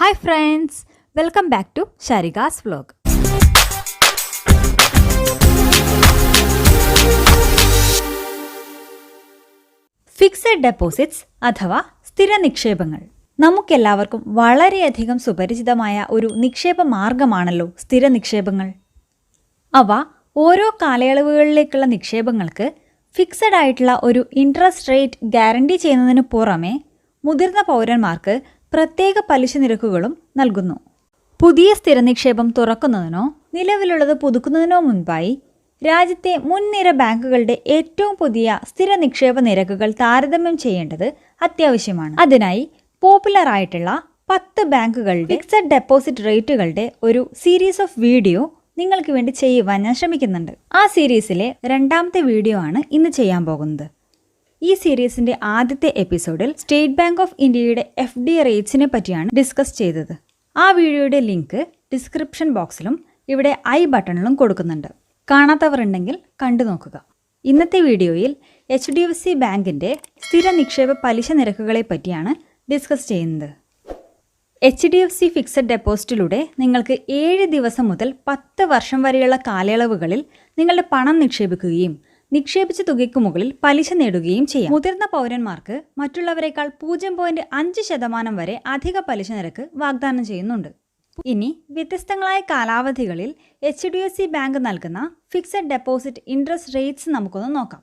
Hi friends, welcome back to Sharika's vlog. Fixed deposits അഥവാ സ്ഥിര നിക്ഷേപങ്ങൾ നമുക്കെല്ലാവർക്കും വളരെയധികം സുപരിചിതമായ ഒരു നിക്ഷേപ മാർഗമാണല്ലോ സ്ഥിര നിക്ഷേപങ്ങൾ. അവ ഓരോ കാലയളവുകളിലേക്കുള്ള നിക്ഷേപങ്ങൾക്ക് ഫിക്സഡ് ആയിട്ടുള്ള ഒരു ഇൻട്രസ്റ്റ് റേറ്റ് ഗ്യാരണ്ടി ചെയ്യുന്നതിന് പുറമെ മുതിർന്ന പൗരന്മാർക്ക് പ്രത്യേക പലിശ നിരക്കുകളും നൽകുന്നു. പുതിയ സ്ഥിര നിക്ഷേപം തുറക്കുന്നതിനോ നിലവിലുള്ളത് പുതുക്കുന്നതിനോ മുൻപായി രാജ്യത്തെ മുൻനിര ബാങ്കുകളുടെ ഏറ്റവും പുതിയ സ്ഥിര നിക്ഷേപ നിരക്കുകൾ താരതമ്യം ചെയ്യേണ്ടത് അത്യാവശ്യമാണ്. അതിനായി പോപ്പുലർ ആയിട്ടുള്ള 10 ബാങ്കുകളുടെ ഫിക്സഡ് ഡെപ്പോസിറ്റ് റേറ്റുകളുടെ ഒരു സീരീസ് ഓഫ് വീഡിയോ നിങ്ങൾക്ക് വേണ്ടി ചെയ്യുവാൻ ഞാൻ ശ്രമിക്കുന്നുണ്ട്. ആ സീരീസിലെ 2ാമത്തെ വീഡിയോ ആണ് ഇന്ന് ചെയ്യാൻ പോകുന്നത്. ഈ സീരീസിന്റെ ആദ്യത്തെ എപ്പിസോഡിൽ സ്റ്റേറ്റ് ബാങ്ക് ഓഫ് ഇന്ത്യയുടെ FD റേറ്റ്സിനെ പറ്റിയാണ് ഡിസ്കസ് ചെയ്തത്. ആ വീഡിയോയുടെ ലിങ്ക് ഡിസ്ക്രിപ്ഷൻ ബോക്സിലും ഇവിടെ ഐ ബട്ടണിലും കൊടുക്കുന്നുണ്ട്. കാണാത്തവർ ഉണ്ടെങ്കിൽ കണ്ടു നോക്കുക. ഇന്നത്തെ വീഡിയോയിൽ HDFC ബാങ്കിന്റെ സ്ഥിര നിക്ഷേപ പലിശ നിരക്കുകളെ പറ്റിയാണ് ഡിസ്കസ് ചെയ്യുന്നത്. HDFC ഫിക്സഡ് ഡെപ്പോസിറ്റിലൂടെ നിങ്ങൾക്ക് 7 ദിവസം മുതൽ 10 വർഷം വരെയുള്ള കാലയളവുകളിൽ നിങ്ങളുടെ പണം നിക്ഷേപിക്കുകയും നിക്ഷേപിച്ച തുകയ്ക്ക് മുകളിൽ പലിശ നേടുകയും ചെയ്യാം. മുതിർന്ന പൗരന്മാർക്ക് മറ്റുള്ളവരെക്കാൾ 0.5% വരെ അധിക പലിശ നിരക്ക് വാഗ്ദാനം ചെയ്യുന്നുണ്ട്. ഇനി വ്യത്യസ്തങ്ങളായ കാലാവധികളിൽ HDFC ബാങ്ക് നൽകുന്ന ഫിക്സഡ് ഡെപ്പോസിറ്റ് ഇൻട്രസ്റ്റ് റേറ്റ്സ് നമുക്കൊന്ന് നോക്കാം.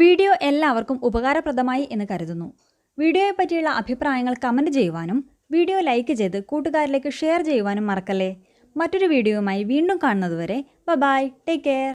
വീഡിയോ എല്ലാവർക്കും ഉപകാരപ്രദമായി എന്ന് കരുതുന്നു. വീഡിയോയെ പറ്റിയുള്ള അഭിപ്രായങ്ങൾ കമൻറ്റ് ചെയ്യുവാനും വീഡിയോ ലൈക്ക് ചെയ്ത് കൂട്ടുകാരിലേക്ക് ഷെയർ ചെയ്യുവാനും മറക്കല്ലേ. മറ്റൊരു വീഡിയോയുമായി വീണ്ടും കാണുന്നതുവരെ ബൈ, ടേക്ക് കെയർ.